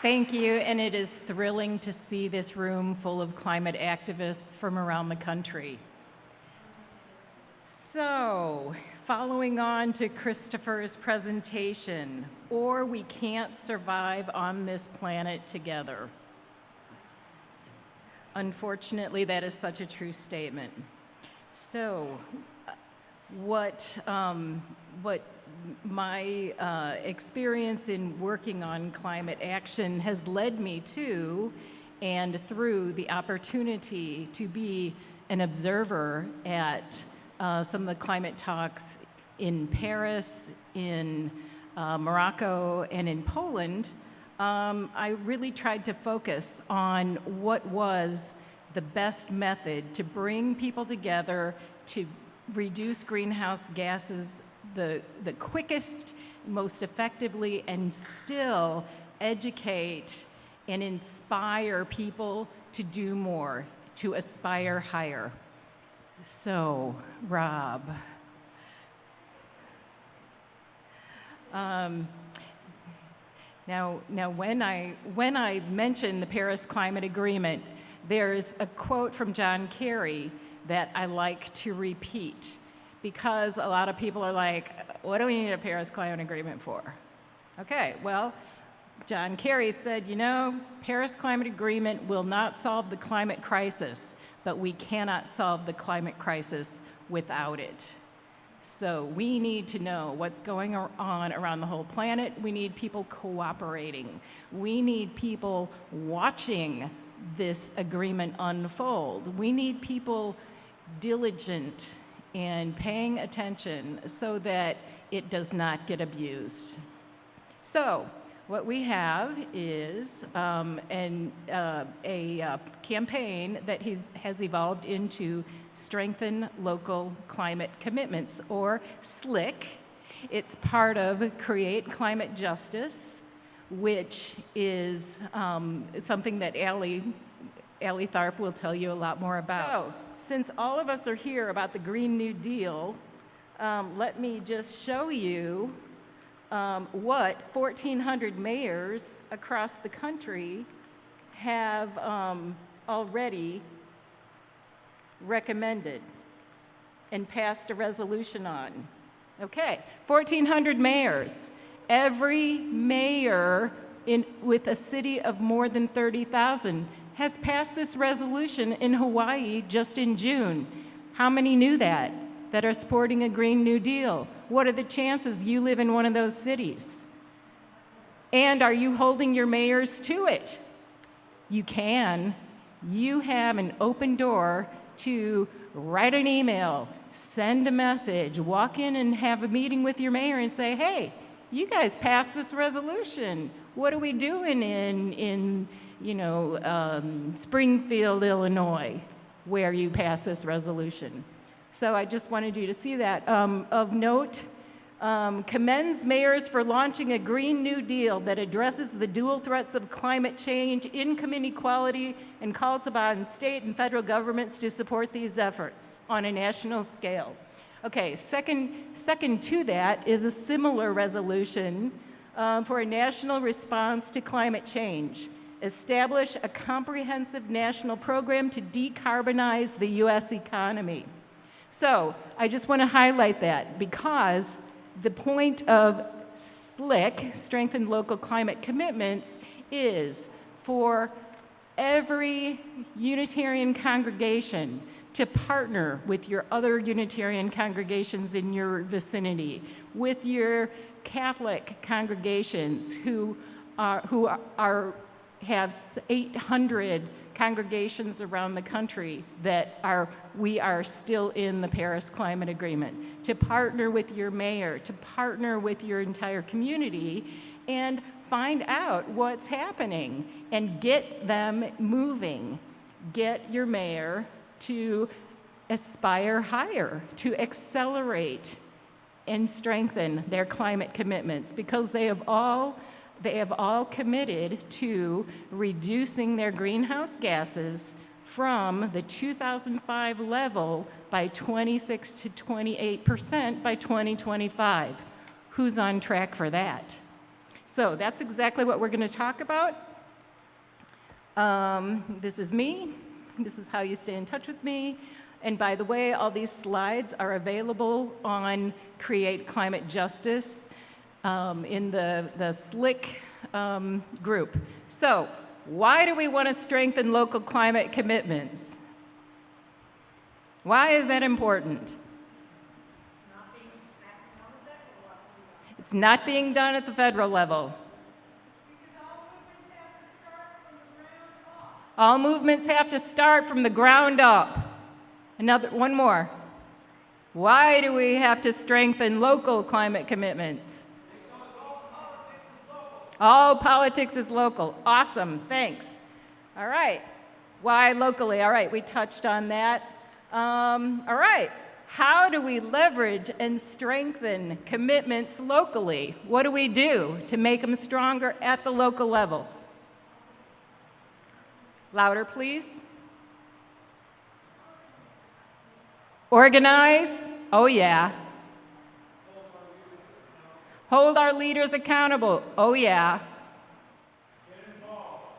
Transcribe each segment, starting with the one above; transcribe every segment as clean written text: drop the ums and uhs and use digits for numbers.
Thank you, and it is thrilling to see this room full of climate activists from around the country. So, following on to Christopher's presentation, or we can't survive on this planet together. Unfortunately, that is such a true statement. So, what my experience in working on climate action has led me to, and through the opportunity to be an observer at some of the climate talks in Paris, in Morocco, and in Poland, I really tried to focus on what was the best method to bring people together to reduce greenhouse gases the quickest, most effectively, and still educate and inspire people to do more, to aspire higher. So, Rob. Now, when I mention the Paris Climate Agreement, there's a quote from John Kerry that I like to repeat, because a lot of people are like, what do we need a Paris Climate Agreement for? Okay, well, John Kerry said, you know, Paris Climate Agreement will not solve the climate crisis, but we cannot solve the climate crisis without it. So we need to know what's going on around the whole planet. We need people cooperating. We need people watching this agreement unfold. We need people diligent and paying attention so that it does not get abused. So what we have is a campaign that has evolved into Strengthen Local Climate Commitments, or SLIC. It's part of Create Climate Justice, which is something that Allie Tharp will tell you a lot more about. So, since all of us are here about the Green New Deal, let me just show you what 1,400 mayors across the country have already recommended and passed a resolution on. Okay, 1,400 mayors. Every mayor with a city of more than 30,000 has passed this resolution in Hawaii just in June. How many knew that are supporting a Green New Deal? What are the chances you live in one of those cities? And are you holding your mayors to it? You can. You have an open door to write an email, send a message, walk in and have a meeting with your mayor and say, hey, you guys passed this resolution. What are we doing in Springfield, Illinois, where you passed this resolution? So I just wanted you to see that. Of note, commends mayors for launching a Green New Deal that addresses the dual threats of climate change, income inequality, and calls upon state and federal governments to support these efforts on a national scale. Okay, second to that is a similar resolution for a national response to climate change. Establish a comprehensive national program to decarbonize the U.S. economy. So I just want to highlight that, because the point of SLIC, Strengthen Local Climate Commitments, is for every Unitarian congregation to partner with your other Unitarian congregations in your vicinity, with your Catholic congregations who have 800 congregations around the country that we are still in the Paris Climate Agreement, to partner with your mayor, to partner with your entire community, and find out what's happening and get them moving. Get your mayor to aspire higher, to accelerate and strengthen their climate commitments, because they have all committed to reducing their greenhouse gases from the 2005 level by 26 to 28% by 2025. Who's on track for that? So that's exactly what we're going to talk about. This is me. This is how you stay in touch with me. And by the way, all these slides are available on Create Climate Justice in the SLIC group. So, why do we want to strengthen local climate commitments? Why is that important? It's not being done at the federal level. All movements have to start from the ground up. One more. Why do we have to strengthen local climate commitments? All politics is local. Awesome, thanks. All right, why locally? All right, we touched on that. All right, how do we leverage and strengthen commitments locally? What do we do to make them stronger at the local level? Louder, please. Organize. Oh, yeah. Hold our leaders accountable. Oh, yeah.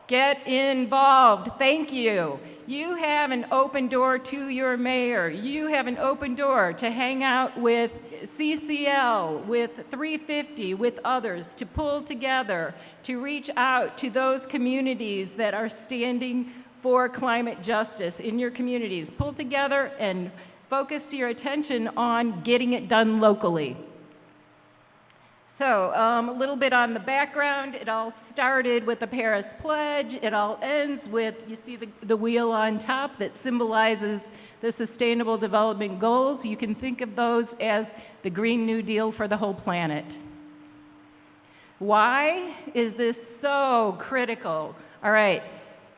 Get involved. Thank you. You have an open door to your mayor. You have an open door to hang out with CCL, with 350, with others, to pull together, to reach out to those communities that are standing for climate justice in your communities. Pull together and focus your attention on getting it done locally. So a little bit on the background. It all started with the Paris Pledge. It all ends with, you see the wheel on top that symbolizes the Sustainable Development Goals. You can think of those as the Green New Deal for the whole planet. Why is this so critical? All right,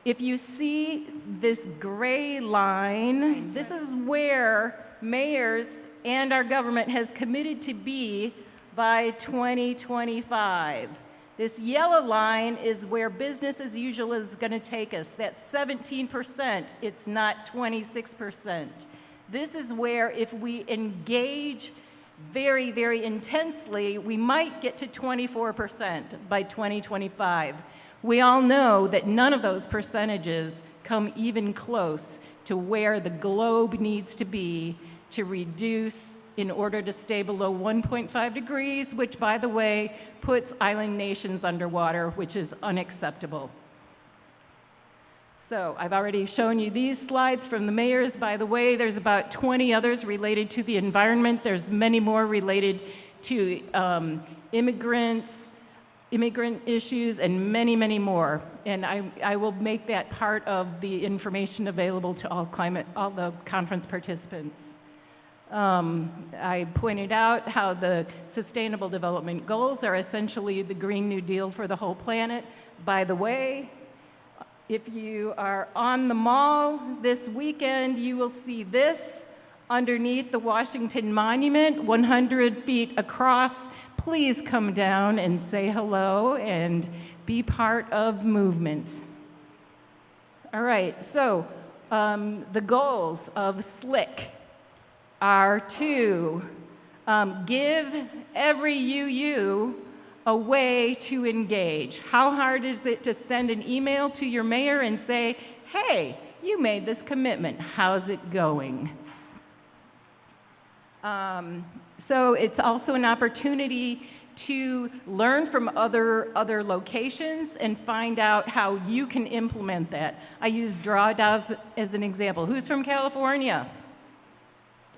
if you see this gray line, this is where mayors and our government has committed to be by 2025. This yellow line is where business as usual is going to take us. That's 17%. It's not 26%. This is where if we engage very, very intensely, we might get to 24% by 2025. We all know that none of those percentages come even close to where the globe needs to be to reduce in order to stay below 1.5 degrees, which, by the way, puts island nations underwater, which is unacceptable. So I've already shown you these slides from the mayors. By the way, there's about 20 others related to the environment. There's many more related to immigrant issues, and many, many more. And I will make that part of the information available to all the conference participants. I pointed out how the Sustainable Development Goals are essentially the Green New Deal for the whole planet. By the way, if you are on the mall this weekend, you will see this underneath the Washington Monument, 100 feet across. Please come down and say hello and be part of the movement. All right, so the goals of SLIC are to give every UU a way to engage. How hard is it to send an email to your mayor and say, hey, you made this commitment, how's it going? So it's also an opportunity to learn from other locations and find out how you can implement that. I use drawdown as an example. Who's from California?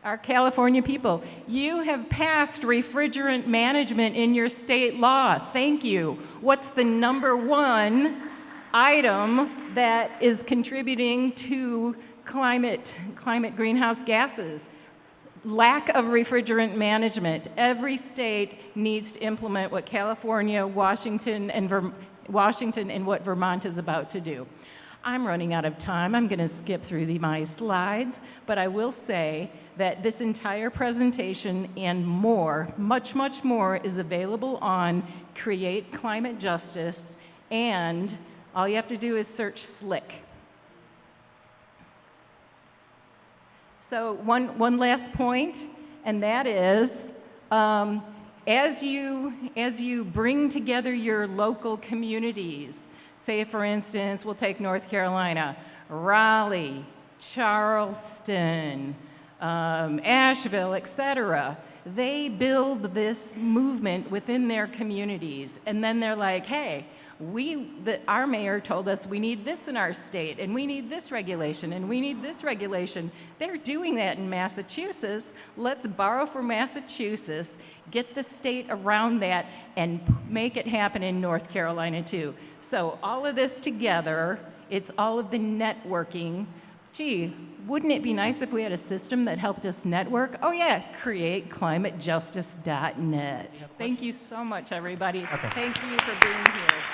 Our California people. You have passed refrigerant management in your state law. Thank you. What's the number one item that is contributing to climate greenhouse gases? Lack of refrigerant management. Every state needs to implement what California, Washington, and what Vermont is about to do. I'm running out of time. I'm going to skip through my slides, but I will say that this entire presentation and more, much, much more, is available on Create Climate Justice, and all you have to do is search SLIC. So one last point, and that is, as you bring together your local communities, Say, for instance, we'll take North Carolina, Raleigh, Charleston, Asheville, et cetera. They build this movement within their communities, and then they're like, hey, our mayor told us we need this in our state, and we need this regulation, and we need this regulation. They're doing that in Massachusetts. Let's borrow from Massachusetts, get the state around that, and make it happen in North Carolina too. So all of this together, it's all of the networking. Gee, wouldn't it be nice if we had a system that helped us network? Oh yeah, create climatejustice.net. Thank you so much, everybody. Okay. Thank you for being here.